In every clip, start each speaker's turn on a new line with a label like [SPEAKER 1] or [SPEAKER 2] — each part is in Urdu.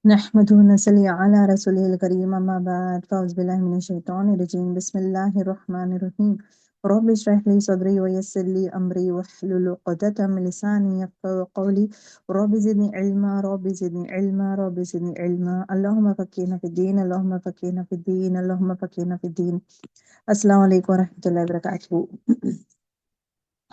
[SPEAKER 1] نحمده ونصلي على رسوله الكريم أما بعد فأعوذ بالله من الشيطان الرجيم بسم الله الرحمن الرحيم رب اشرح لي صدري ويسر لي أمري واحلل عقدة من لساني يفقهوا قولي رب زدني علما رب زدني علما رب زدني علما اللهم فقهنا في الدين اللهم فقهنا في الدين اللهم فقهنا في الدين السلام عليكم ورحمة الله وبركاته.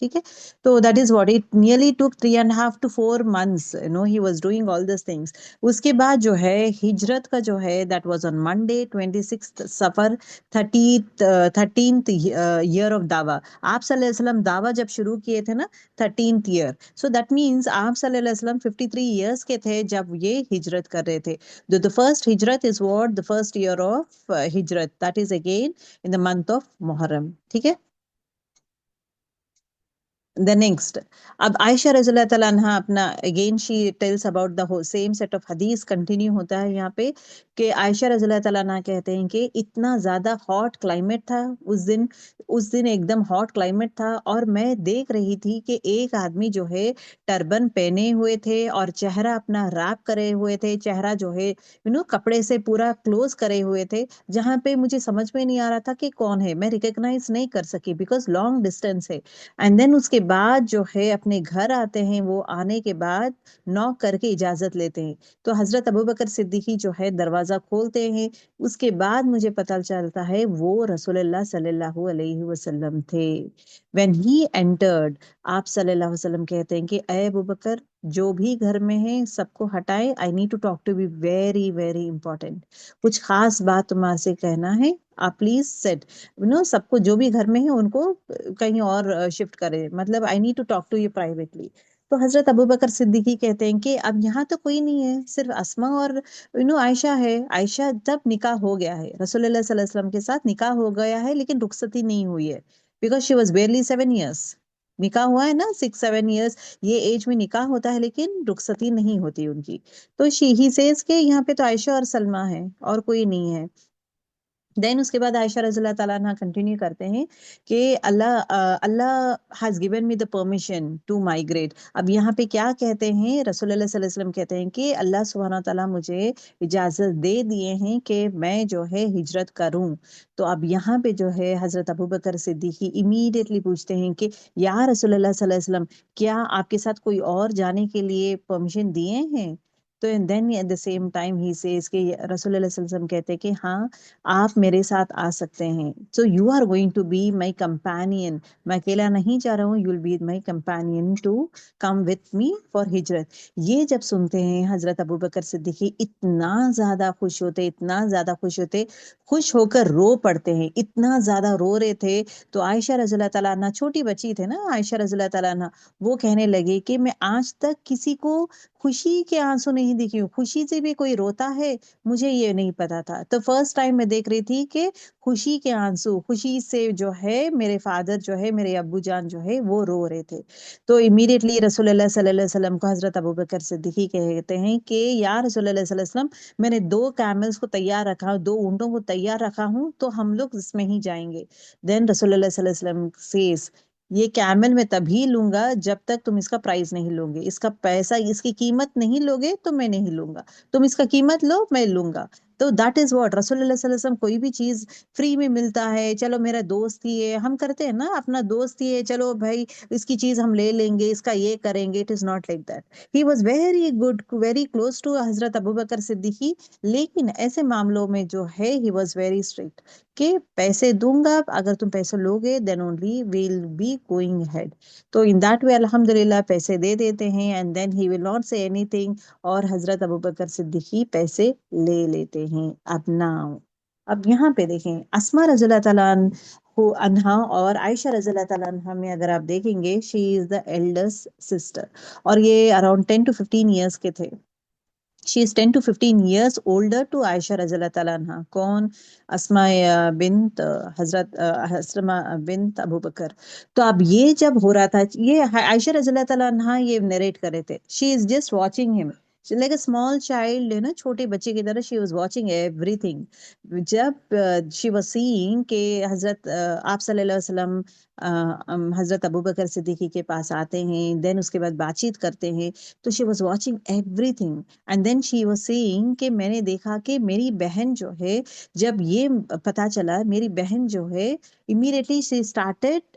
[SPEAKER 1] ٹھیک ہے. تو that is what it nearly took 3.5 to 4 months he was doing all these things. اس کے بعد جو ہے ہجرت کا جو ہے دیٹ واز آن منڈے 26 سفر 13th year آف دعویٰ. آپ صلی اللہ علیہ وسلم دعویٰ جب شروع کیے تھے نا 13th year, so that means آپ صلی اللہ علیہ وسلم 53 years کے تھے جب یہ ہجرت کر رہے تھے. The first ہجرت is what the first year of ہجرت, that is again in the month of محرم. ٹھیک ہے. The next, اب عائشہ رضی اللہ تعالیٰ عنہ اپنا again she tells about the whole same set of حدیث continue ہوتا ہے یہاں پہ کہ عائشہ رضی اللہ تعالیٰ عنہ کہتے ہیں کہ اتنا زیادہ ہاٹ کلائمیٹ تھا اس دن ایک دم ہاٹ کلائمیٹ تھا, اور میں دیکھ رہی تھی کہ ایک آدمی جو ہے ٹربن پہنے ہوئے تھے اور چہرہ اپنا ریپ کرے ہوئے تھے, چہرہ جو ہے کپڑے سے پورا کلوز کرے ہوئے تھے, جہاں پہ مجھے سمجھ میں نہیں آ رہا تھا کہ کون ہے, میں ریکگنائز نہیں کر سکی بیکاز لانگ ڈسٹینس ہے. اینڈ دین اس کے بعد جو ہے اپنے گھر آتے ہیں, وہ آنے کے بعد نوک کر کے اجازت لیتے ہیں, تو حضرت ابوبکر صدیقی جو ہے دروازہ کھولتے ہیں. اس کے بعد مجھے پتہ چلتا ہے وہ رسول اللہ صلی اللہ علیہ وسلم تھے. when he entered, آپ صلی اللہ علیہ وسلم کہتے ہیں کہ اے ابوبکر جو بھی گھر میں ہیں سب کو ہٹائیں, I need to talk to you very very important, کچھ خاص بات تمہارے سے کہنا ہے, آپ پلیز سیٹ سب کو جو بھی گھر میں ہیں ان کو کہیں اور شفٹ کرے, مطلب I need to talk to you privately. تو حضرت ابوبکر صدیقی کہتے ہیں کہ اب یہاں تو کوئی نہیں ہے, صرف اسما اور عائشہ ہے. عائشہ جب نکاح ہو گیا ہے, رسول اللہ صلی اللہ علیہ وسلم کے ساتھ نکاح ہو گیا ہے, لیکن رخصتی نہیں ہوئی ہے because she was barely 7 years. نکاح ہوا ہے نا 6-7 years, یہ ایج میں نکاح ہوتا ہے لیکن رخصتی نہیں ہوتی ان کی. تو ہی سیز کہ یہاں پہ تو عائشہ اور سلمہ ہے اور کوئی نہیں ہے. دین اس کے بعد عائشہ رضی اللہ تعالیٰ عنہ کنٹینیو کرتے ہیں کہ Allah has given me the permission to migrate. اب یہاں پہ کیا کہتے ہیں, رسول اللہ صلی اللہ علیہ وسلم کہتے ہیں کہ اللہ سبحانہ تعالیٰ مجھے اجازت دے دیے ہیں کہ میں جو ہے ہجرت کروں. تو اب یہاں پہ جو ہے حضرت ابوبکر صدیقی امیڈیٹلی پوچھتے ہیں کہ یا رسول اللہ صلی اللہ علیہ وسلم کیا آپ کے ساتھ کوئی اور جانے کے لیے پرمیشن دیے ہیں؟ تو then at the same time he says کہ رسول اللہ صلی اللہ علیہ وسلم کہتے ہیں کہ ہاں آپ میرے ساتھ آ سکتے ہیں. So you are going to be my companion, میں اکیلا نہیں جا رہا ہوں, you will be my companion to come with me for ہجرت. یہ جب سنتے ہیں حضرت ابوبکر صدیقی اتنا زیادہ خوش ہوتے, اتنا زیادہ خوش ہوتے, خوش ہو کر رو پڑتے ہیں, اتنا زیادہ رو رہے تھے. تو عائشہ رضی اللہ تعالیٰ عنہ چھوٹی بچی تھے نا, عائشہ رضی اللہ تعالیٰ عنہ وہ کہنے لگے کہ میں آج تک کسی کو خوشی کے آنسو نہیں دیکھی ہوں, خوشی سے بھی کوئی روتا ہے مجھے یہ نہیں پتا تھا. تو فرسٹ ٹائم میں دیکھ رہی تھی کہ خوشی کے آنسو, خوشی سے جو ہے میرے فادر جو ہے, میرے ابو جان جو ہے وہ رو رہے تھے. تو امیڈیٹلی رسول اللہ صلی اللہ علیہ وسلم کو حضرت ابوبکر صدیقی کہتے ہیں کہ یا رسول اللہ صلی اللہ علیہ وسلم میں نے 2 کیملز کو تیار رکھا ہوں, 2 اونٹوں کو تیار رکھا ہوں, تو ہم لوگ اس میں ہی جائیں گے. دین رسول اللہ صلی اللہ علیہ وسلم سیز یہ کیمل میں تبھی لوں گا جب تک تم اس کا پرائز نہیں لو گے, اس کا پیسہ, اس کی قیمت نہیں لو گے تو میں نہیں لوں گا, تم اس کا قیمت لو میں لوں گا. تو دیٹ از واٹ رسول اللہ صلی اللہ علیہ وسلم, کوئی بھی چیز فری میں ملتا ہے, چلو میرا دوست ہی ہے, ہم کرتے ہیں نا اپنا دوست ہی ہے, چلو بھائی اس کی چیز ہم لے لیں گے, اس کا یہ کریں گے. It is not like that. He was very good, very close to حضرت ابوبکر صدیقی, لیکن ایسے معاملوں میں جو ہے ہی واز ویری اسٹرکٹ کہ پیسے دوں گا, اگر تم پیسے لو گے then only will be going head. تو ان دیٹ وے الحمدللہ پیسے دے دیتے ہیں, and then he will not say anything, اور حضرت ابوبکر صدیقی پیسے لے لیتے ہیں. اب یہاں پہ دیکھیں اسما رضی اللہ تعالیٰ عنہا اور عائشہ رضی اللہ تعالیٰ عنہا میں اگر آپ دیکھیں گے, شی از دا ایلڈسٹ سسٹر, اور یہ اراؤنڈ 10 to 15 ایئرس کے تھے. شی از 10 to 15 years older to عائشہ رضی اللہ تعالیٰ عنہ. کون؟ اسماء بنت حضرت اسماء بنت ابوبکر. تو اب یہ جب ہو رہا تھا, یہ عائشہ رضی اللہ تعالیٰ عنہ یہ نریٹ کر رہے تھے, شی از جسٹ واچنگ ہم لائک اے اسمال چائلڈ, ہے نا, چھوٹے بچے کی طرح. شی واز واچنگ ایوری تھنگ. جب شی واز سیئنگ کہ حضرت آپ صلی اللہ علیہ وسلم حضرت ابوبکر صدیقی کے پاس آتے ہیں, دین اس کے بعد بات چیت کرتے ہیں, تو she was watching everything. And then she was seeing کہ میں نے دیکھا کہ میری بہن جو ہے, جب یہ پتا چلا میری بہن جو ہے, امیڈیٹلی شی اسٹارٹیڈ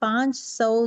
[SPEAKER 1] 500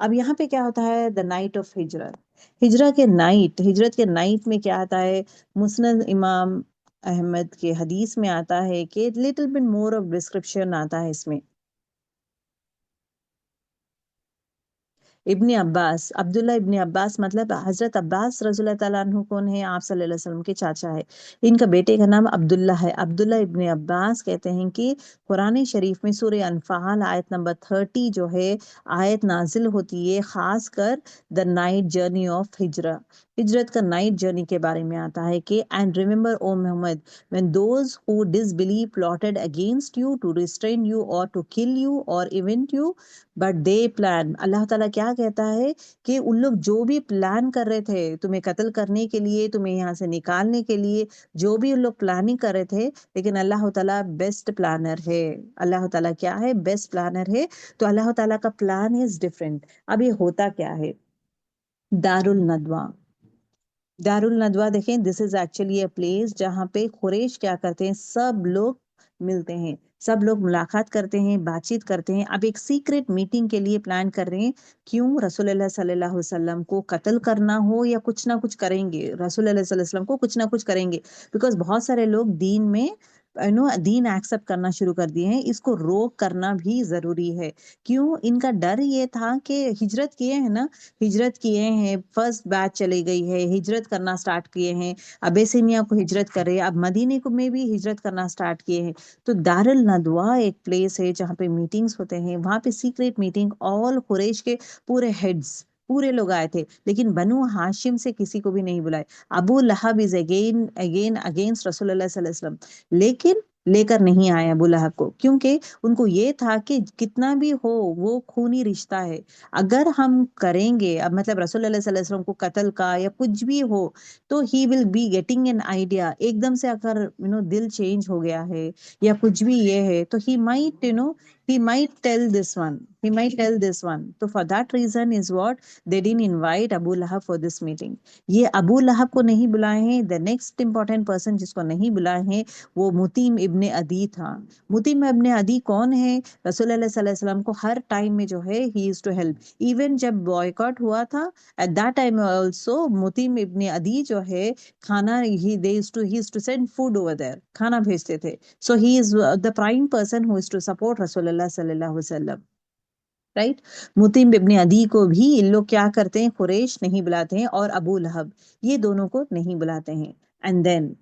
[SPEAKER 1] اب یہاں پہ کیا ہوتا ہے دا نائٹ آف ہجرت. ہجرت کے نائٹ میں کیا آتا ہے؟ مسند امام احمد کے حدیث میں آتا ہے کہ little bit more of description آتا ہے اس میں. ابن عباس، عبداللہ ابن عباس، مطلب حضرت عباس رضی اللہ تعالیٰ عنہ کون ہے؟ آپ صلی اللہ علیہ وسلم کے چاچا ہے. ان کا بیٹے کا نام عبداللہ ہے. عبداللہ ابن عباس کہتے ہیں کہ قرآن شریف میں سورہ انفال آیت نمبر 30 جو ہے آیت نازل ہوتی ہے خاص کر دا نائٹ جرنی آف ہجرت کا نائٹ جرنی کے بارے میں آتا ہے کہ and remember O Muhammad when those who disbelieve plotted against you to restrain you or to kill you or event you but they plan. اللہ تعالیٰ کیا کہتا ہے کہ ان لوگ جو بھی پلان کر رہے تھے تمہیں قتل کرنے کے لیے، تمہیں یہاں سے نکالنے کے لیے، جو بھی ان لوگ پلاننگ کر رہے تھے، لیکن اللہ تعالیٰ بیسٹ پلانر ہے. اللہ تعالیٰ کیا ہے؟ بیسٹ پلانر ہے. تو اللہ تعالیٰ کا پلان از ڈفرینٹ. اب یہ ہوتا کیا ہے؟ دار الندوہ. دار الندوہ دیکھیں، دس از ایکچولی اے پلیس جہاں پہ قریش کیا کرتے ہیں، سب لوگ ملتے ہیں، سب لوگ ملاقات کرتے ہیں، بات چیت کرتے ہیں. اب ایک سیکرٹ میٹنگ کے لیے پلان کر رہے ہیں. کیوں؟ رسول اللہ صلی اللہ علیہ وسلم کو قتل کرنا ہو یا کچھ نہ کچھ کریں گے، رسول اللہ صلی اللہ علیہ وسلم کو کچھ نہ کچھ کریں گے. بیکاز بہت سارے لوگ دین میں دین ایکسپٹ کرنا شروع کر دیے ہیں. اس کو روک کرنا بھی ضروری ہے. کیوں؟ ان کا ڈر یہ تھا کہ ہجرت کیے ہیں نا، ہجرت کیے ہیں، فرسٹ بیچ چلی گئی ہے، ہجرت کرنا سٹارٹ کیے ہیں، ابیسینیا کو ہجرت کرے، اب مدینے کو میں بھی ہجرت کرنا سٹارٹ کیے ہیں. تو دار الندوہ ایک پلیس ہے جہاں پہ میٹنگز ہوتے ہیں. وہاں پہ سیکریٹ میٹنگ، آل قریش کے پورے ہیڈز، پورے لوگ آئے تھے، لیکن بنو ہاشم سے کسی کو بھی نہیں بلائے. ابو لہب از اگین اگینسٹ رسول اللہ صلی اللہ علیہ وسلم، لیکن لے کر نہیں آئے ابو لہب کو، کیونکہ ان کو یہ تھا کہ کتنا بھی ہو وہ خونی رشتہ ہے. اگر ہم کریں گے، اب مطلب رسول اللہ صلی اللہ علیہ وسلم کو قتل کا یا کچھ بھی ہو تو he will be getting an idea. ایک دم سے اگر دل چینج ہو گیا ہے یا کچھ بھی یہ ہے تو he might tell this one. تو for that reason is what they didn't invite Abu Lahab for this meeting. یہ ابو لہب کو نہیں بلائے ہیں. the next important person جس کو نہیں بلائے ہیں وہ متیم ابن عدی تھا. متیم ابن عدی کون ہے؟ رسول اللہ صلی اللہ علیہ وسلم کو ہر ٹائم میں جو ہے he used to help. Even جب بوائکاٹ ہوا تھا at that time also متیم ابن عدی جو ہے کھانا he used to send food over there، کھانا بھیجتے تھے. So he is the prime person who is to support رسول اللہ صلی اللہ علیہ وسلم. رائٹ. متیم ابن عدی کو بھی ان لوگ کیا کرتے ہیں؟ قریش نہیں بلاتے ہیں، اور ابو لہب یہ دونوں کو نہیں بلاتے ہیں. اینڈ دین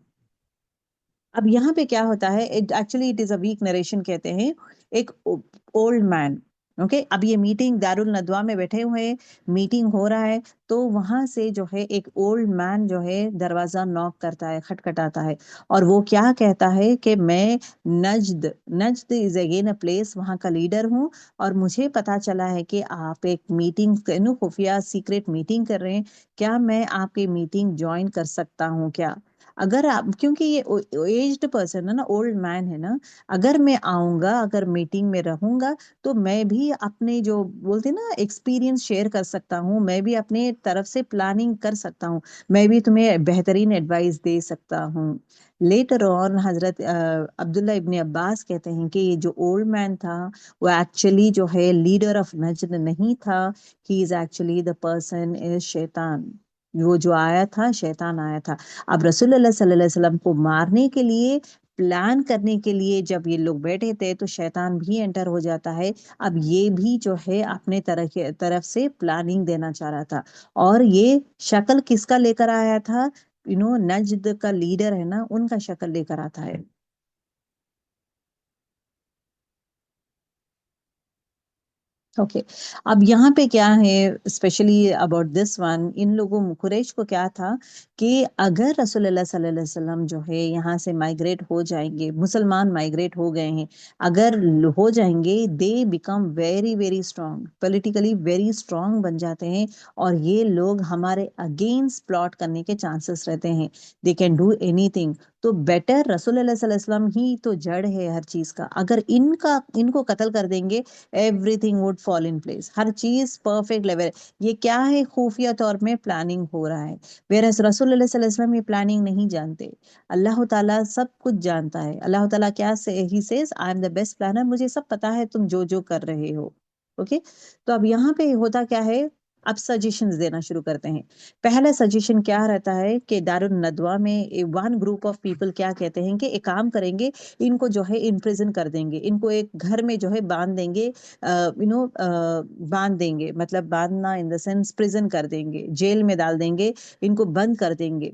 [SPEAKER 1] اب یہاں پہ کیا ہوتا ہے؟ Actually it is a weak narration کہتے ہیں. ایک اولڈ مین، اوکے، اب یہ میٹنگ دار الندوہ میں بیٹھے ہوئے، میٹنگ ہو رہا ہے، تو وہاں سے جو ہے ایک اولڈ مین جو ہے دروازہ نوک کرتا ہے، کھٹکھٹاتا ہے، اور وہ کیا کہتا ہے کہ میں نجد از اگین اے پلیس، وہاں کا لیڈر ہوں، اور مجھے پتا چلا ہے کہ آپ ایک میٹنگ خفیہ سیکریٹ میٹنگ کر رہے ہیں، کیا میں آپ کی میٹنگ جوائن کر سکتا ہوں کیا؟ اگر آپ، کیونکہ یہ ایجڈ پرسن ہے نا، اولڈ مین ہے نا، اگر میں آؤں گا، اگر میٹنگ میں رہوں گا تو میں بھی اپنے جو بولتے نا ایکسپیرینس شیئر کر سکتا ہوں، میں بھی اپنے طرف سے پلاننگ کر سکتا ہوں، میں بھی تمہیں بہترین ایڈوائس دے سکتا ہوں. لیٹر آن حضرت عبداللہ ابن عباس کہتے ہیں کہ یہ جو اولڈ مین تھا وہ ایکچولی جو ہے لیڈر آف نجد نہیں تھا. ہی is actually the person is شیطان. وہ جو آیا تھا شیطان آیا تھا. اب رسول اللہ صلی اللہ علیہ وسلم کو مارنے کے لیے، پلان کرنے کے لیے جب یہ لوگ بیٹھے تھے تو شیطان بھی انٹر ہو جاتا ہے. اب یہ بھی جو ہے اپنے طرف سے پلاننگ دینا چاہ رہا تھا، اور یہ شکل کس کا لے کر آیا تھا؟ نجد کا لیڈر ہے نا، ان کا شکل لے کر آتا ہے. اوکے. اب یہاں پہ کیا ہے اسپیشلی اباؤٹ دس ون، ان لوگوں قریش کو کیا تھا کہ اگر رسول اللہ صلی اللہ علیہ وسلم جو ہے یہاں سے مائگریٹ ہو جائیں گے، مسلمان مائگریٹ ہو گئے ہیں، اگر ہو جائیں گے، they become very very strong, politically very strong بن جاتے ہیں، اور یہ لوگ ہمارے اگینسٹ پلاٹ کرنے کے چانسز رہتے ہیں. They can do any thing. تو بیٹر رسول اللہ صلی اللہ علیہ وسلم ہی تو جڑ ہے ہر چیز کا. اگر ان کو قتل کر دیں گے، everything would fall in place, ہر چیز پرفیکٹ لیول. یہ کیا ہے؟ خفیہ طور میں پلاننگ ہو رہا ہے. ویرس رسول اللہ صلی اللہ علیہ وسلم یہ پلاننگ نہیں جانتے. اللہ تعالیٰ سب کچھ جانتا ہے. اللہ تعالیٰ کیا he says I am the best planner, مجھے سب پتا ہے تم جو جو کر رہے ہو. اوکے. تو اب یہاں پہ ہوتا کیا ہے، اب سجیشنز دینا شروع کرتے ہیں. پہلا سجیشن کیا رہتا ہے کہ دارالندوا میں ون گروپ آف پیپل کیا کہتے ہیں کہ ایک کام کریں گے، ان کو جو ہے ان پریزن کر دیں گے، ان کو ایک گھر میں جو ہے باندھ دیں گے، باندھ دیں گے، مطلب باندھنا ان دا سینس پریزن کر دیں گے، جیل میں ڈال دیں گے، ان کو بند کر دیں گے.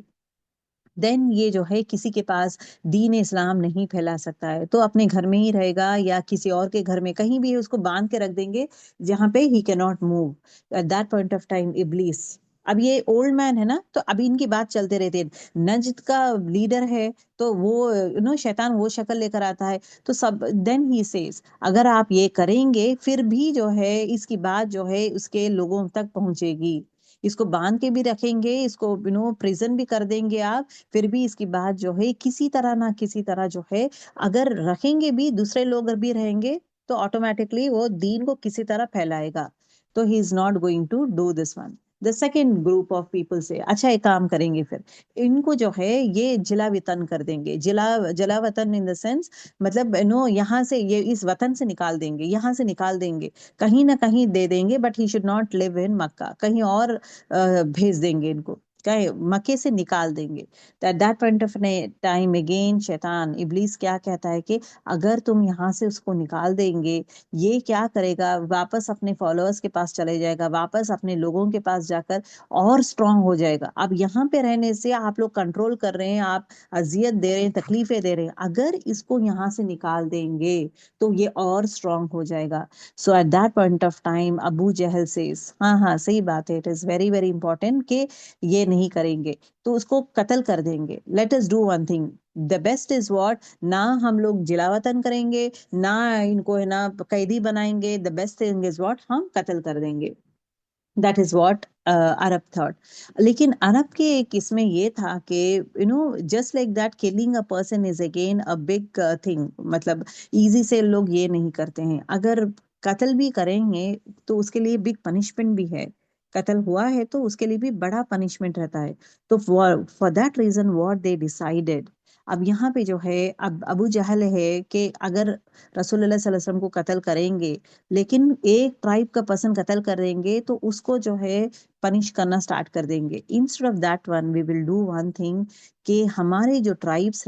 [SPEAKER 1] دین یہ جو ہے کسی کے پاس دین اسلام نہیں پھیلا سکتا ہے، تو اپنے گھر میں ہی رہے گا یا کسی اور کے گھر میں کہیں بھی اس کو باندھ کے رکھ دیں گے جہاں پہ ہی کی not move. At that point of time ابلیس، اب یہ اولڈ مین ہے نا، تو اب ان کی بات چلتے رہتے ہیں. نجد کا لیڈر ہے تو وہ شیطان وہ شکل لے کر آتا ہے، تو سب دین ہی سیز اگر آپ یہ کریں گے پھر بھی جو ہے اس کی بات جو ہے اس کے لوگوں تک پہنچے گی. اس کو باندھ کے بھی رکھیں گے، اس کو پریزن بھی کر دیں گے آپ، پھر بھی اس کی بات جو ہے کسی طرح نہ کسی طرح جو ہے اگر رکھیں گے بھی، دوسرے لوگ بھی رہیں گے تو آٹومیٹکلی وہ دین کو کسی طرح پھیلائے گا. تو he is not going to do this one. The second group of people سے اچھا ایک کام کریں گے، پھر ان کو جو ہے یہ جلا وطن کر دیں گے. جلا وطن ان دا سینس مطلب یہاں سے یہ اس وطن سے نکال دیں گے، یہاں سے نکال دیں گے، کہیں نہ کہیں دے دیں گے، بٹ ہی شوڈ ناٹ لیو ان مکہ، کہیں اور بھیج دیں گے ان کو، مکے سے نکال دیں گے. At that point of time again شیطان ابلیس کیا کہتا ہے کہ اگر تم یہاں سے اس کو نکال دیں گے، یہ کیا کرے گا، واپس اپنے فالوورز کے پاس چلے جائے گا، واپس اپنے لوگوں کے پاس جا کر اور اسٹرانگ ہو جائے گا. اب یہاں پہ رہنے سے آپ لوگ کنٹرول کر رہے ہیں، آپ اذیت دے رہے ہیں، تکلیفیں دے رہے ہیں، اگر اس کو یہاں سے نکال دیں گے تو یہ اور اسٹرانگ ہو جائے گا. So at that point of time Abu Jahl says, ہاں ہاں صحیح بات ہے، it is very very important کہ یہ نہیں کریں گے تو اس کو قتل کر دیں گے. Let us do one thing, the best is what, نہ ہم لوگ جلا وطن کریں گے، نہ ان کو ہے نا قیدی بنائیں گے. The best thing is what, ہم قتل کر دیں گے. That is what Arab thought. لیکن عرب کے ایک اس میں یہ تھا کہ just like that killing a person is again a big thing, مطلب ایزی سے لوگ یہ نہیں کرتے ہیں. اگر قتل بھی کریں گے تو اس کے لیے بگ پنشمنٹ بھی ہے، قتل ہوا ہے تو اس کے لیے بھی بڑا پنشمنٹ رہتا ہے. تو for that reason what they decided, اب یہاں پہ جو ہے اب ابو جہل ہے کہ اگر رسول اللہ صلی اللہ علیہ وسلم کو قتل کریں گے لیکن ایک ٹرائب کا پرسن قتل کر دیں گے تو اس کو جو ہے پنش کرنا سٹارٹ کر دیں گے. Instead of that one we will do one thing کہ ہمارے جو ٹرائبس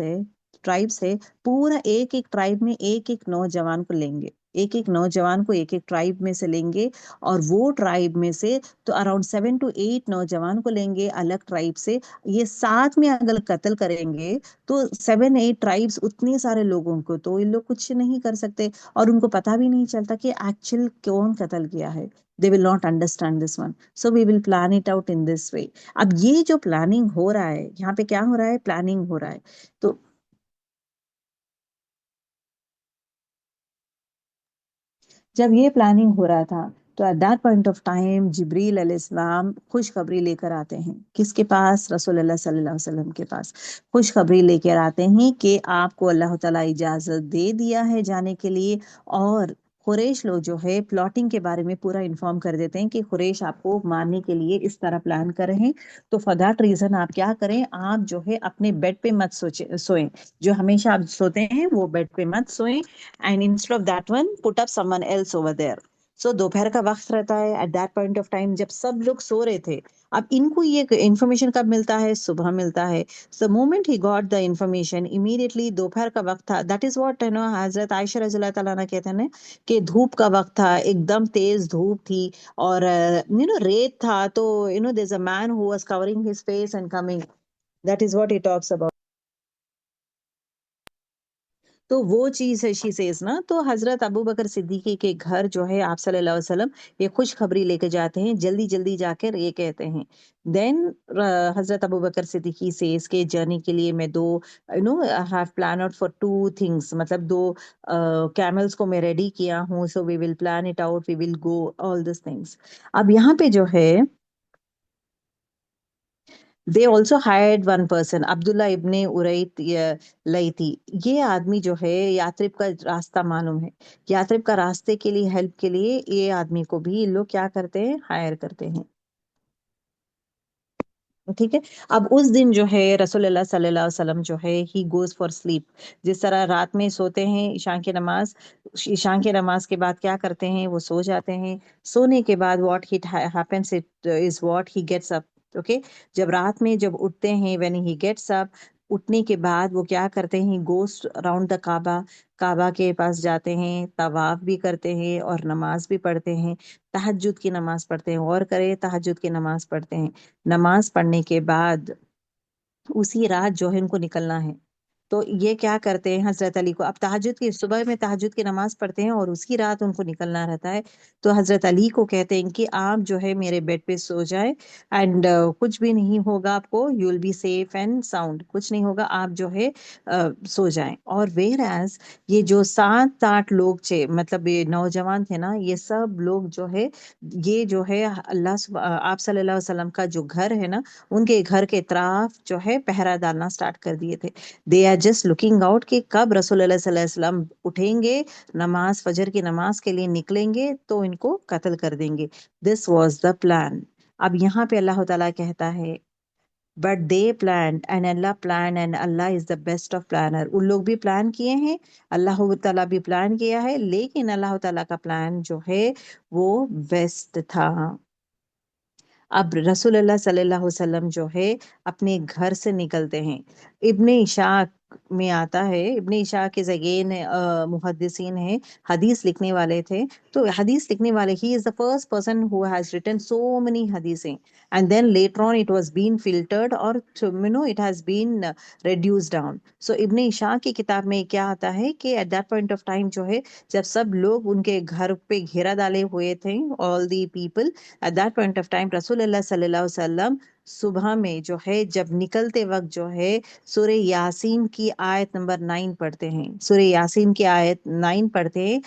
[SPEAKER 1] ہے پورا ایک ایک ٹرائب میں ایک ایک نوجوان کو لیں گے، ایک ایک نوجوان کو ایک ایک ٹرائب میں سے لیں گے، اور وہ ٹرائب میں سے تو اراؤنڈ 7 to 8 نوجوان کو لیں گے الگ ٹرائب سے. یہ ساتھ میں اگر قتل کریں گے تو 7 8 ٹرائبس اتنے سارے لوگوں کو تو یہ لوگ کچھ نہیں کر سکتے، اور ان کو پتا بھی نہیں چلتا کہ ایکچوئل کون قتل کیا ہے. they will not understand this one, so we will plan it out in this way. اب یہ جو پلاننگ ہو رہا ہے یہاں پہ کیا ہو رہا ہے، پلاننگ ہو رہا ہے. تو جب یہ پلاننگ ہو رہا تھا تو at that point of time Jibril علیہ السلام خوشخبری لے کر آتے ہیں. کس کے پاس؟ رسول اللہ صلی اللہ علیہ وسلم کے پاس خوشخبری لے کر آتے ہیں کہ آپ کو اللہ تعالیٰ اجازت دے دیا ہے جانے کے لیے. اور قریش لوگ جو ہے پلاٹنگ کے بارے میں پورا انفارم کر دیتے ہیں کہ قریش آپ کو مارنے کے لیے اس طرح پلان کر رہے ہیں. تو فار دیٹ ریزن آپ کیا کریں، آپ جو ہے اپنے بیڈ پہ مت سوئیں، جو ہمیشہ آپ سوتے ہیں وہ بیڈ پہ مت سوئیں. And instead of that one, put up someone else over there. So دوپہر کا وقت رہتا ہے at that point of time جب سب لوگ سو رہے تھے. اب ان کو یہ انفارمیشن کب ملتا ہے؟ صبح ملتا ہے. So moment he got the information, immediately دوپہر کا وقت تھا. That is what حضرت عائشہ رضی اللہ تعالیٰ عنہ کہتے ہیں کہ دھوپ کا وقت تھا، ایک دم تیز دھوپ تھی، اور ریت تھا. تو there's a man who was covering his face and coming. That is what he talks about. تو وہ چیز ہے شی سیز نا. تو حضرت ابو بکر صدیقی کے گھر جو ہے آپ صلی اللہ علیہ وسلم یہ خوشخبری لے کے جاتے ہیں، جلدی جلدی جا کر یہ کہتے ہیں. دین حضرت ابو بکر صدیقی سے اس کے جرنی کے لیے میں do have plan out for 2 things، مطلب 2 کیملز کو میں ریڈی کیا ہوں. So we will plan it out, we will go all this things. اب یہاں پہ جو ہے they also hired one person، عبداللہ ابن اریت لیتی. یہ آدمی جو ہے یاترب کا راستہ معلوم ہے، یاترب کا راستے کے لیے ہیلپ کے لیے یہ آدمی کو بھی لوگ کیا کرتے ہیں، ہائر کرتے ہیں. ٹھیک ہے. اب اس دن جو ہے رسول اللہ صلی اللہ علیہ وسلم جو ہے ہی گوز فار سلیپ. جس طرح رات میں سوتے ہیں عشاء کی نماز کے بعد کیا کرتے ہیں وہ سو جاتے ہیں. سونے کے بعد what he happens is what he gets up. Okay. جب رات میں جب اٹھتے ہیں وین ہی گیٹس اپ، اٹھنے کے بعد وہ کیا کرتے ہیں گوز اراؤنڈ دا کعبہ. کعبہ کے پاس جاتے ہیں، طواف بھی کرتے ہیں اور نماز بھی پڑھتے ہیں. تہجد کی نماز پڑھتے ہیں، اور کرے تہجد کی نماز پڑھتے ہیں. نماز پڑھنے کے بعد اسی رات جو ہے ان کو نکلنا ہے. تو یہ کیا کرتے ہیں حضرت علی کو، اب تہجد کی صبح میں تہجد کی نماز پڑھتے ہیں اور اسی رات ان کو نکلنا رہتا ہے. تو حضرت علی کو کہتے ہیں کہ آپ جو ہے میرے بیڈ پہ سو جائیں، اینڈ کچھ بھی نہیں ہوگا آپ کو، you will be safe and sound, کچھ نہیں ہوگا، آپ جو ہے سو جائیں. اور ویئر ایز یہ جو 7-8 لوگ تھے، مطلب یہ نوجوان تھے نا، یہ سب لوگ جو ہے یہ جو ہے آپ صلی اللہ علیہ وسلم کا جو گھر ہے نا، ان کے گھر کے اطراف جو ہے پہرا ڈالنا سٹارٹ کر دیے تھے. They are just looking out کہ کب رسول اللہ صلی اللہ علیہ وسلم اٹھیں گے، فجر کی نماز کے لیے نکلیں گے تو ان کو قتل کر دیں گے. This was the plan. اب یہاں پہ اللہ تعالیٰ کہتا ہے but they planned and Allah planned and Allah is the best of planner. ان لوگ بھی پلان کیے ہیں، اللہ تعالیٰ بھی پلان کیا ہے، لیکن اللہ تعالیٰ کا پلان جو ہے وہ بیسٹ تھا. اب رسول اللہ صلی اللہ علیہ وسلم جو ہے اپنے گھر سے نکلتے ہیں. ابن اشاق میں آتا ہے، ابن اشاق کے زگین محدثین ہیں، حدیث لکھنے والے تھے. تو حدیث لکھنے والے ہی از the first person who has written so many حدیثیں. And then later on it was been filtered or it has been reduced down. So ابن اشاق کی کتاب میں کیا آتا ہے کہ at that point of time جو ہے جب سب لوگ ان کے گھر پہ گھیرا ڈالے ہوئے تھے، all the people at that point of time رسول اللہ صلی اللہ علیہ وسلم صبح میں جو ہے جب نکلتے وقت جو ہے سورہ یاسین کی آیت نمبر 9 پڑھتے ہیں. سورہ یاسین کی آیت 9 پڑھتے ہیں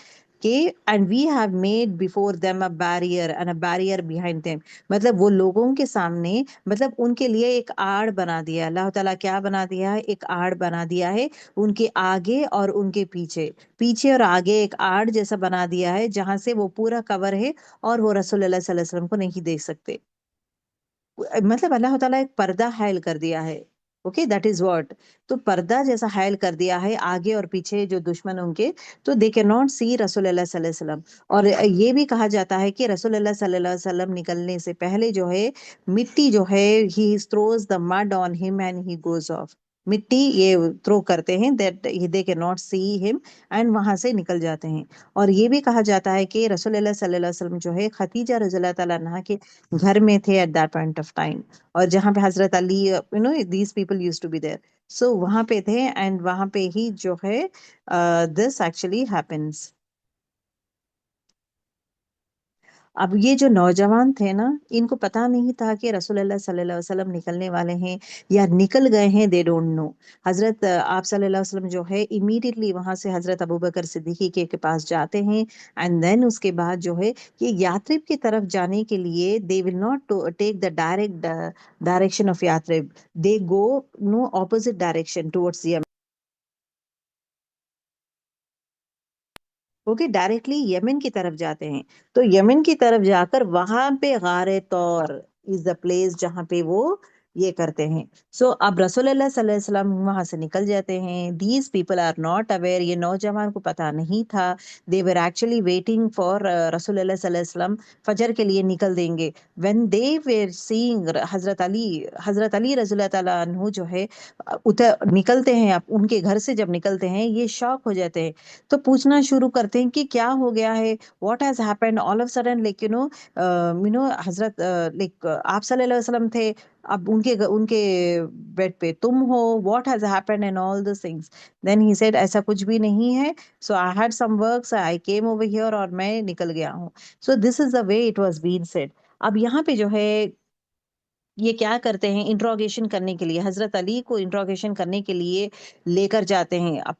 [SPEAKER 1] کہ and we have made before them a barrier and a barrier behind them. مطلب وہ لوگوں کے سامنے، مطلب ان کے لیے ایک آڑ بنا دیا. اللہ تعالیٰ کیا بنا دیا ہے؟ ایک آڑ بنا دیا ہے ان کے آگے اور ان کے پیچھے اور آگے ایک آڑ جیسا بنا دیا ہے جہاں سے وہ پورا کور ہے اور وہ رسول اللہ صلی اللہ علیہ وسلم کو نہیں دیکھ سکتے. مطلب اللہ تعالیٰ ایک پردہ حائل کر دیا ہے. Okay, that is what. تو پردہ جیسا حائل کر دیا ہے آگے اور پیچھے جو دشمن ان کے، تو دے کین ناٹ سی رسول اللہ صلی اللہ علیہ وسلم. اور یہ بھی کہا جاتا ہے کہ رسول اللہ صلی اللہ علیہ وسلم نکلنے سے پہلے جو ہے مٹی جو ہے ہی throws the mud on him and he goes off. مٹی یہ تھرو کرتے ہیں that they cannot see him and وہاں سے نکل جاتے ہیں. اور یہ بھی کہا جاتا ہے کہ رسول اللہ صلی اللہ علیہ وسلم جو ہے خدیجہ رضی اللہ تعالیٰ عنہا کے گھر میں تھے at that point of time، اور جہاں پہ حضرت علی these people used to be there. سو وہاں پہ تھے اینڈ وہاں پہ ہی جو ہے this actually happens. اب یہ جو نوجوان تھے نا، ان کو پتا نہیں تھا کہ رسول اللہ صلی اللہ علیہ وسلم نکلنے والے ہیں یا نکل گئے ہیں. They don't know. حضرت آپ صلی اللہ علیہ وسلم جو ہے امیڈیٹلی وہاں سے حضرت ابوبکر صدیقی کے پاس جاتے ہیں، اینڈ دین اس کے بعد جو ہے یہ یاترب کی طرف جانے کے لیے they will not take the direct direction of Yathrib, they go opposite direction towards Yemen. Okay, directly Yemen کی طرف جاتے ہیں. تو یمن کی طرف جا کر وہاں پہ غار طور از دا پلیس جہاں پہ وہ یہ کرتے ہیں. سو اب رسول اللہ صلی اللہ علیہ وسلم وہاں سے نکل جاتے ہیں. These people are not aware, یہ نوجوان کو پتا نہیں تھا. They were actually waiting for رسول اللہ صلی اللہ علیہ وسلم فجر کے لیے نکل دیں گے. وین دے ور سینگ حضرت علی رضی اللہ تعالیٰ عنہ جو ہے نکلتے ہیں، ان کے گھر سے جب نکلتے ہیں یہ شاک ہو جاتے ہیں. تو پوچھنا شروع کرتے ہیں کہ کیا ہو گیا ہے، what has happened all of sudden. Like حضرت لائک آپ صلی اللہ علیہ وسلم تھے، اب ان کے بیڈ پہ تم ہو، what has happened and all those things. Then he said ایسا کچھ بھی نہیں ہے، so I had some works, I came over here, اور میں نکل گیا ہوں. So this is the way it was been said. اب یہاں پہ جو ہے یہ کیا کرتے ہیں، انٹروگیشن کرنے کے لیے حضرت علی کو انٹروگیشن کرنے کے لیے لے کر جاتے ہیں. اب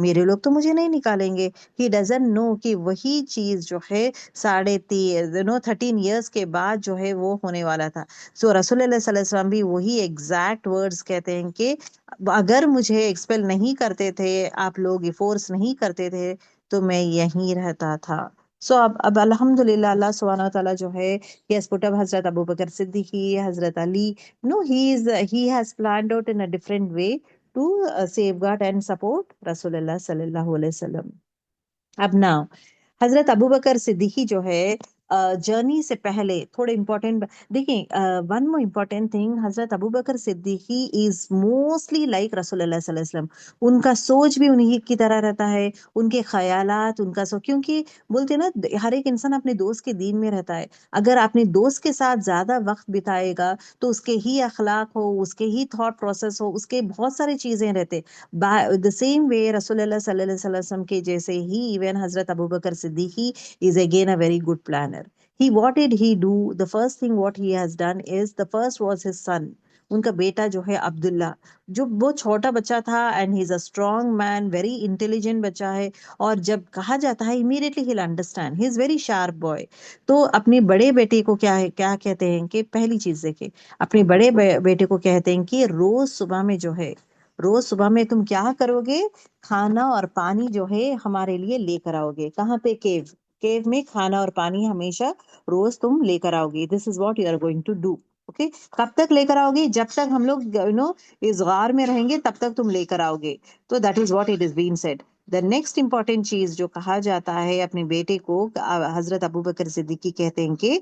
[SPEAKER 1] میرے لوگ تو مجھے نہیں نکالیں گے. ہی ڈزنٹ نو کہ وہی چیز جو ہے 13 ایئرس کے بعد جو ہے وہ ہونے والا تھا. سو رسول اللہ صلی اللہ علیہ وسلم بھی وہی ایگزیکٹ ورڈز کہتے ہیں کہ اگر مجھے ایکسپیل نہیں کرتے تھے آپ لوگ، فورس نہیں کرتے تھے، تو میں یہیں رہتا تھا. سو اب الحمدللہ اللہ سبحانہ وتعالیٰ جو ہے he has put up حضرت ابو بکر صدیقی، حضرت علی. No, he has planned out in a different way to safeguard and support رسول اللہ صلی اللہ علیہ وسلم. اب نا حضرت ابو بکر صدیقی جو ہے جرنی سے پہلے تھوڑے امپورٹنٹ دیکھیں، ون مور امپورٹنٹ تھنگ، حضرت ابو بکر صدیقی از موسٹلی لائک رسول اللہ صلی اللہ علیہ وسلم. ان کا سوچ بھی انہی کی طرح رہتا ہے، ان کے خیالات، ان کا کیونکہ بولتے نا ہر ایک انسان اپنے دوست کے دین میں رہتا ہے. اگر اپنے دوست کے ساتھ زیادہ وقت بتائے گا تو اس کے ہی اخلاق ہو، اس کے ہی تھاٹ پروسیس ہو، اس کے بہت ساری چیزیں رہتے. دا سیم وے رسول اللہ صلی اللہ علیہ وسلم کے جیسے ہی ایون حضرت ابو بکر Siddiqui is again a very good planner. What did he do? The first thing what he has done is, the first was his son. ان کا بیٹا جو ہے عبداللہ، جو وہ چھوٹا بچہ تھا and he is a strong man, very intelligent بچہ ہے، اور جب کہا جاتا ہے immediately he will understand, he is very sharp boy. تو اپنے بڑے بیٹے کو کیا کہتے ہیں کہ پہلی چیز دیکھیں، اپنے بڑے بیٹے کو کہتے ہیں کہ روز صبح میں جو ہے، روز صبح میں تم کیا کرو گے، کھانا اور پانی جو ہے ہمارے لیے لے کر آؤ گے. کہاں پہ؟ کیو میں کھانا اور پانی ہمیشہ روز تم لے کر آؤ گے. This is what you are going to do. Okay, کب تک لے کر آؤ گے؟ جب تک ہم لوگ اس غار میں رہیں گے تب تک تم لے کر آؤ گے. تو that is what it is been said. The next important چیز جو کہا جاتا ہے اپنے بیٹے کو، حضرت ابو بکر صدیقی کہتے ہیں کہ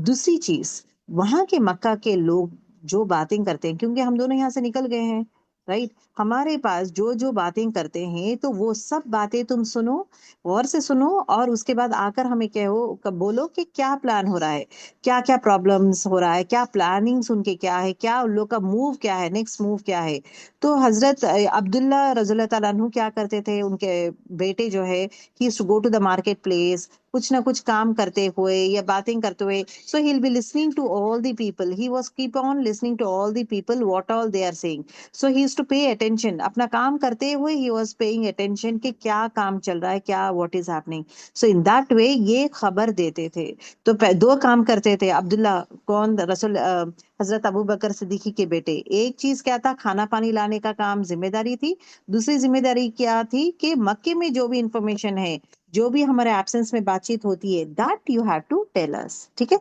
[SPEAKER 1] دوسری چیز، وہاں کے مکہ کے لوگ جو باتیں کرتے ہیں، کیونکہ ہم دونوں یہاں سے نکل گئے ہیں، رائٹ، ہمارے پاس جو باتیں کرتے ہیں تو وہ سب باتیں تم سنو، غور سے سنو، اور اس کے بعد آ کر ہمیں بولو کہ کیا پلان ہو رہا ہے، کیا کیا پرابلمس ہو رہا ہے، کیا پلاننگ ان کے کیا ہے، کیا ان لوگ کا موو کیا ہے، نیکسٹ موو کیا ہے. تو حضرت عبداللہ رضی اللہ تعالیٰ عنہ کیا کرتے تھے، ان کے بیٹے جو ہے ہی used to go to the market place، کچھ نہ کچھ کام کرتے ہوئے یا باتیں کرتے ہوئے. So he'll be listening to all the people. He was keep on listening to all the people, what all they are saying. So he used to pay attention. اپنا کام کرتے ہوئے he was paying attention کہ کیا کام چل رہا ہے، کیا what is happening. So in that way یہ خبر دیتے تھے. تو دو کام کرتے تھے عبداللہ، کون؟ حضرت ابو بکر صدیقی کے بیٹے. ایک چیز کیا تھا؟ کھانا پانی لانے کا کام، ذمہ داری تھی. دوسری ذمہ داری کیا تھی کہ مکے میں جو بھی انفارمیشن ہے، جو بھی ہمارے ایبسنس میں بات چیت ہوتی ہے، that you have to tell us. ٹھیک ہے.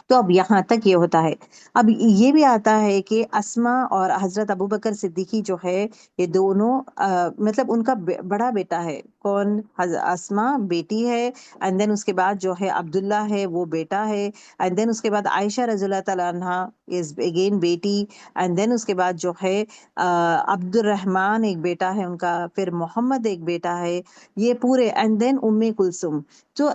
[SPEAKER 1] تو اب یہاں تک یہ ہوتا ہے. اب یہ بھی آتا ہے کہ اسما اور حضرت ابو بکر صدیقی جو ہے، یہ دونوں مطلب ان کا بڑا بیٹا ہے کون؟ اسما بیٹی ہے، اینڈ دین اس کے بعد جو ہے عبداللہ ہے وہ بیٹا ہے، اینڈ دین اس کے بعد عائشہ رضی اللہ تعالیٰ عنہا از اگین بیٹی، اینڈ دین اس کے بعد جو ہے عبد الرحمن ایک بیٹا ہے ان کا، پھر محمد ایک بیٹا ہے، یہ پورے، اینڈ دین ام کلثوم. تو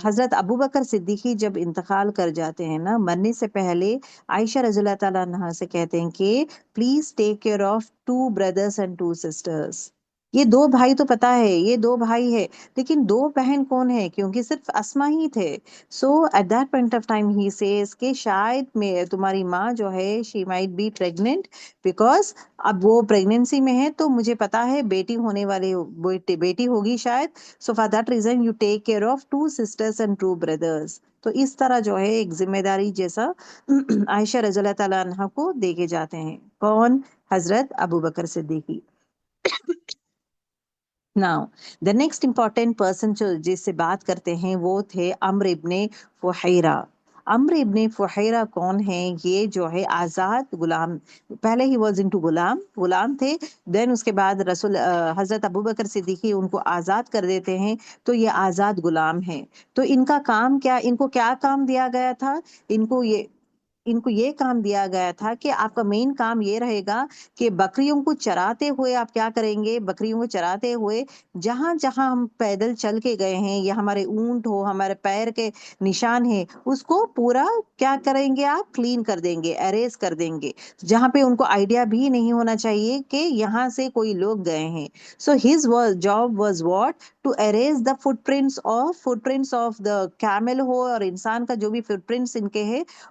[SPEAKER 1] حضرت ابو بکر صدیقی جب انتقال کر جاتے ہیں نا، مرنے سے پہلے عائشہ رضی اللہ تعالیٰ عنہا سے کہتے ہیں کہ please take care of 2 brothers and 2 sisters. یہ 2 بھائی تو پتا ہے، یہ 2 بھائی ہے، لیکن 2 بہن کون ہے؟ کیونکہ صرف اسما ہی تھے. So at that point of time he says کہ شاید میں تمہاری ماں جو ہے she might be pregnant, because اب وہ پریگننسی میں ہے تو مجھے پتا ہے بیٹی ہونے والی، بیٹی ہوگی شاید. So for that reason you take care of 2 sisters and 2 brothers. تو اس طرح جو ہے ایک ذمہ داری جیسا عائشہ رضی اللہ تعالیٰ عنہ کو دے کے جاتے ہیں. کون؟ حضرت ابو بکر Siddiqui. Now, the next important person جس سے بات کرتے ہیں وہ تھے عمرو ابن فحیرہ. عمرو ابن فحیرہ کون ہے؟ یہ جو ہے آزاد غلام، پہلے ہی واز انٹو غلام تھے، دین اس کے بعد حضرت ابو بکر صدیقی ان کو آزاد کر دیتے ہیں، تو یہ آزاد غلام ہیں. تو ان کا کام کیا، ان کو کیا کام دیا گیا تھا؟ ان کو یہ کام دیا گیا تھا کہ آپ کا مین کام یہ رہے گا کہ بکریوں کو چراتے ہوئے آپ کیا کریں گے، بکریوں کو چراتے ہوئے جہاں جہاں ہم پیدل چل کے گئے ہیں، یا ہمارے اونٹ ہو، ہمارے پیر کے نشان ہے، اس کو پورا کیا کریں گے؟ آپ کلین کر دیں گے، اریز کر دیں گے، جہاں پہ ان کو آئیڈیا بھی نہیں ہونا چاہیے کہ یہاں سے کوئی لوگ گئے ہیں. So his job was what? To erase the footprints of the camel ہو، اور انسان کا جو بھی فٹ پرنٹس ان کے ہے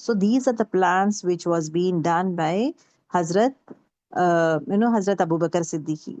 [SPEAKER 1] So these are the plans which was being done by Hazrat, Hazrat Abu Bakr Siddiqui.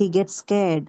[SPEAKER 1] he gets scared,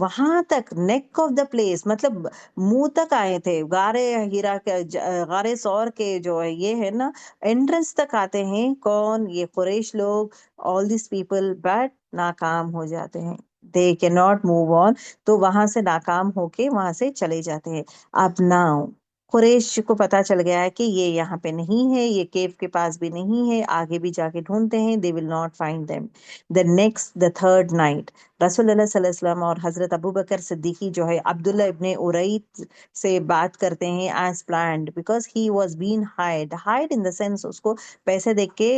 [SPEAKER 1] وہاں تک نیک آف دا پلیس، مطلب منہ تک آئے تھے، غارے ہیرا کے غارے سور کے جو ہے یہ ہے نا انٹرنس تک آتے ہیں، کون؟ یہ قریش لوگ، آل دیس پیپل، بٹ ناکام ہو جاتے ہیں، دے کی ناٹ موو آن، تو وہاں سے ناکام ہو کے وہاں سے چلے جاتے ہیں۔ اب ناؤ قریش کو پتا چل گیا ہے کہ یہ یہاں پہ نہیں ہے، یہ کیو کے پاس بھی نہیں ہے، آگے بھی جا کے ڈھونڈتے ہیں، they will not find them۔ The third night رسول اللہ صلی اللہ علیہ وسلم اور حضرت ابو بکر صدیقی جو ہے عبداللہ ابن اریت سے بات کرتے ہیں as planned, because he was been hide in the sense, اس کو پیسے دے کے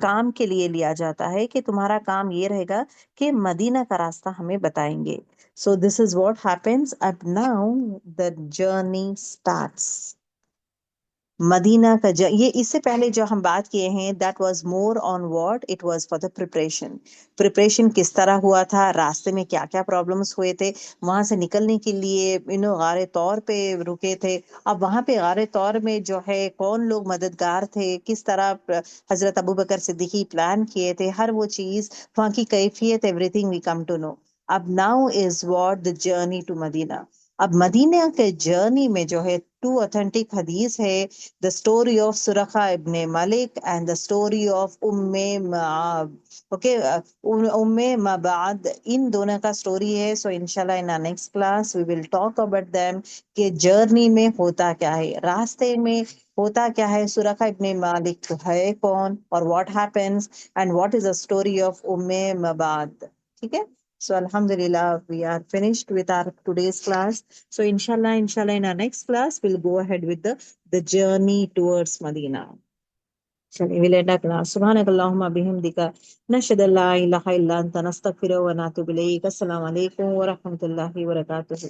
[SPEAKER 1] کام کے لیے لیا جاتا ہے کہ تمہارا کام یہ رہے گا کہ مدینہ کا راستہ ہمیں بتائیں گے۔ سو دس از واٹ ہیپنس اب ناؤ، دا جرنی اسٹارٹس۔ مدینہ کا یہ اس سے پہلے جو ہم بات کیے ہیں that was more on what it was for the preparation کس طرح ہوا تھا، راستے میں کیا کیا پرابلمس ہوئے تھے، وہاں سے نکلنے کے لیے غار طور پہ رکے تھے، اب وہاں پہ غار طور میں جو ہے کون لوگ مددگار تھے، کس طرح حضرت ابو بکر صدیقی پلان کیے تھے، ہر وہ چیز وہاں کی کیفیت، everything we come to know. اب now is what the journey to Medina. اب مدینہ کے جرنی میں جو ہے 2 authentic حدیث ہے، the story of Suraka ibn Malik and the story of Ma'ab. Okay, Mabad، ان دونوں کا سٹوری ہے۔ سو انشاءاللہ in our next class we will talk about them، کہ جرنی میں ہوتا کیا ہے، راستے میں ہوتا کیا ہے، سرقہ ابن مالک ہے کون، اور what happens and what is the story of مباد۔ ٹھیک ہے، so alhamdulillah we are finished with our today's class. So inshallah in our next class we'll go ahead with the journey towards Medina. چلیے we'll end our class. سبحانک اللہم بحمدک نشہد ان لا الہ الا انت نستغفرک و نتوب الیک۔ السلام علیکم ورحمۃ اللہ وبرکاتہ۔